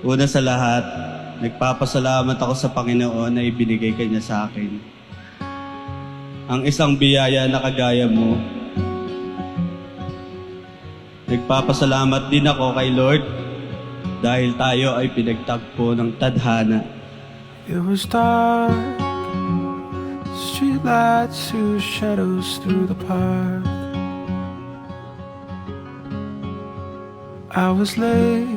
Una sa lahat, nagpapasalamat ako sa Panginoon na ibinigay ka niya sa akin. Ang isang biyaya na kagaya mo. Nagpapasalamat din ako kay Lord dahil tayo ay pinagtagpo ng tadhana. It was dark, streetlights threw shadows through the park. I was late,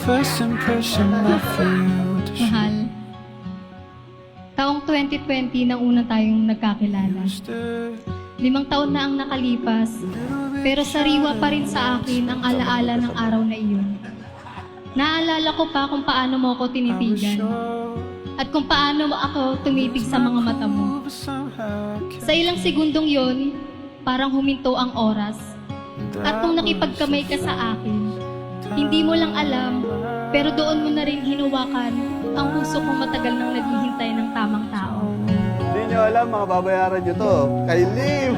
first impression I failed to show. Mahal, taong 2020 nang una tayong nagkakilala. 5 taon na ang nakalipas, pero sariwa pa rin sa akin ang alaala ng araw na iyon. Naalala ko pa kung paano mo ako tinitigan at kung paano ako tumitig sa mga mata mo. Sa ilang segundong yon, parang huminto ang oras. At nung nakipagkamay ka sa akin, hindi mo lang alam, pero doon mo na rin hinawakan ang puso kong matagal nang naghihintay ng tamang tao. Hindi nyo alam, mga babayaran nyo to. Kay Lim!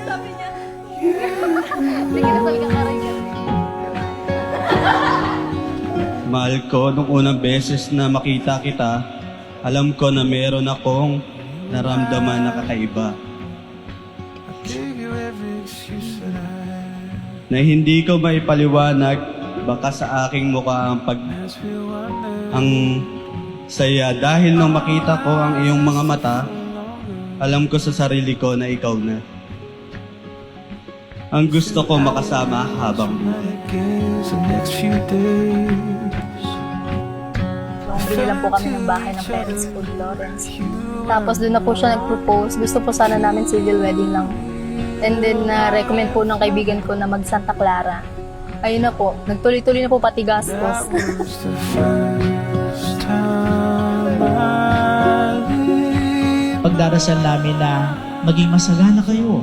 Sabi niya, sige na talaga karay ka. Mahal ko, nung unang beses na makita kita, alam ko na meron akong naramdaman na kakaiba. Na hindi ko maipaliwanag, baka sa aking mukha ang saya. Dahil nung makita ko ang iyong mga mata, alam ko sa sarili ko na ikaw na. Ang gusto ko makasama habang buhay. Bili lang po kami ng bahay ng parents ko, Lawrence. Tapos doon na po siya nag-propose. Gusto po sana namin civil wedding lang. And then, na-recommend po ng kaibigan ko na mag-Santa Clara. Ayun na po, nagtuloy-tuloy na po pati gastos. Pagdarasal namin na maging masagana kayo,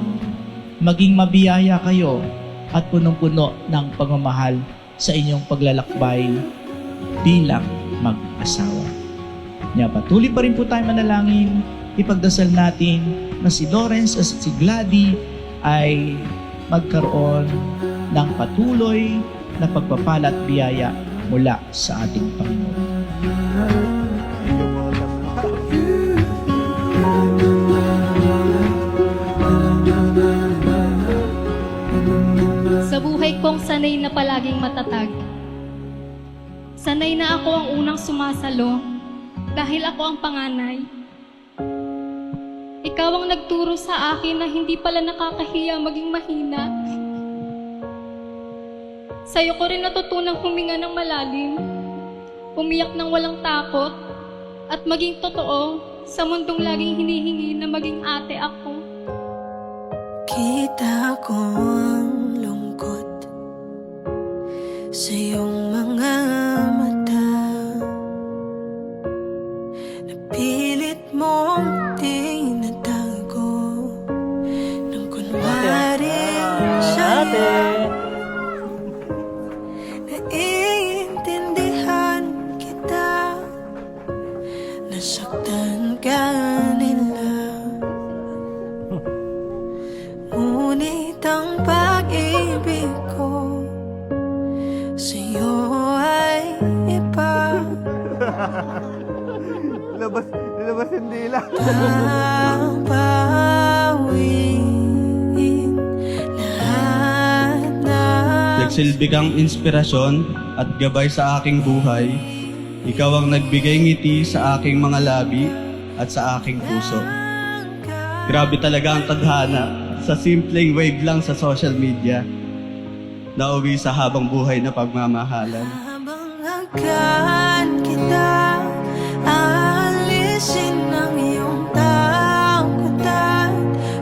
maging mabiyaya kayo, at punong-puno ng pagmamahal sa inyong paglalakbay bilang mag-asawa. Kaya patuloy pa rin po tayo manalangin, ipagdasal natin na si Lawrence at si Gladys ay magkaroon ng patuloy na pagpapala at biyaya mula sa ating Panginoon. Sa buhay kong sanay na palaging matatag. Sanay na ako ang unang sumasalo dahil ako ang panganay. Ikaw ang nagturo sa akin na hindi pala nakakahiya maging mahina. Sa'yo ko rin natutunang huminga ng malalim, umiyak ng walang takot, at maging totoo sa mundong laging hinihingi na maging ate ako. Kita ko ang lungkot sa iyong mga mata. Napilit mong tinatago nang kunwari siya. Naiintindihan kita, nasaktan ka nila. Ngunit ang pag-ibig ko sa'yo ay iba. Nilabas hindi lang. Babawiin lahat na Nagsilbi kang inspirasyon at gabay sa aking buhay. Ikaw ang nagbigay ngiti sa aking mga labi at sa aking puso. Grabe talaga ang tadhana sa simpleng wave lang sa social media. Nauwi sa habang buhay na pagmamahalan. Habang kita, alisin ang iyong takot at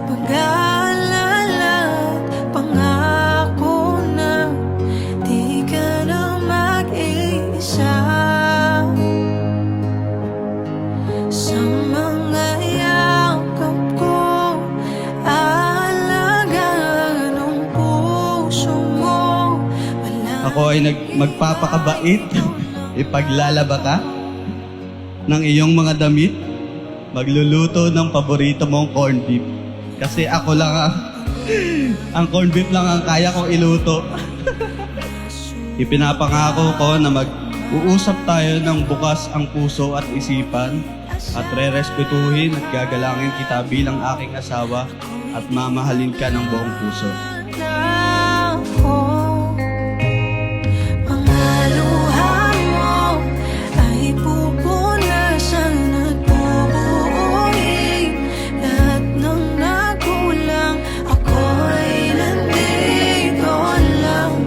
pag-aalala at pangako na di ka na mag-iisa. Sa mga yakap ko, alagaan ang puso mo. Ako ay magpapakabait. Ipaglalaba ka ng iyong mga damit. Magluluto ng paborito mong corned beef. Kasi ako lang ang corned beef lang ang kaya kong iluto. Ipinapangako ko na mag-uusap tayo ng bukas ang puso at isipan at re-respetuhin at gagalangin kita bilang aking asawa at mamahalin ka ng buong puso. Ako, mga luha mo ay pupunasan at bubuuin. Lahat ng nakulang, ako'y nandito lang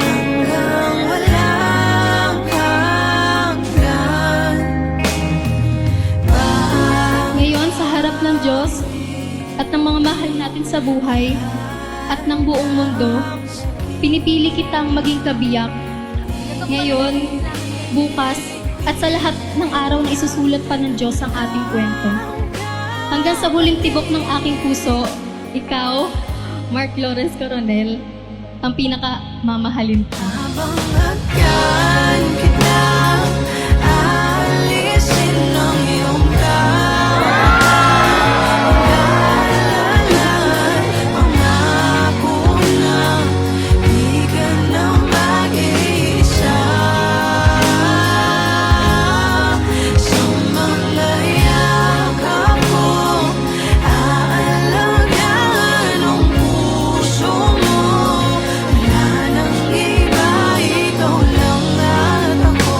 hanggang walang hanggan. Ngayon, sa harap ng Diyos at ng mga mahal natin sa buhay at ng buong mundo, pinipili kitang maging kabiyak. Ngayon, bukas, at sa lahat ng araw na isusulat pa ng Diyos ang ating kwento. Hanggang sa huling tibok ng aking puso, ikaw, Mark Lawrence Coronel, ang pinakamamahalin ko. Habang agyan kita, alisin ang iyong pag-aalala. Pangako na di ka na mag-iisa. Sa mga yakap ko, aalagaan ang puso mo. Wala nang iba, ikaw lang at ako.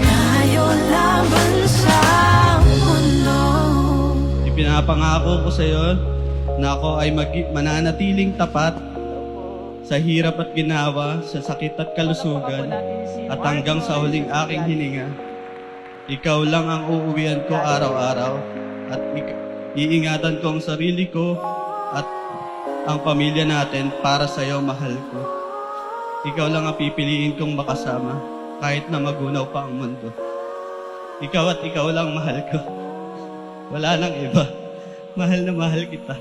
Tayo laban sa mundo. Ipinapangako ko sa iyo na ako ay mananatiling tapat sa hirap at ginawa, sa sakit at kalusugan, at hanggang sa huling aking hininga. Ikaw lang ang uuwian ko araw-araw at iingatan ko ang sarili ko at ang pamilya natin para sa iyo, mahal ko. Ikaw lang ang pipiliin kong makasama kahit na magunaw pa ang mundo. Ikaw at ikaw lang, mahal ko. Wala nang iba. Mahal na mahal kita.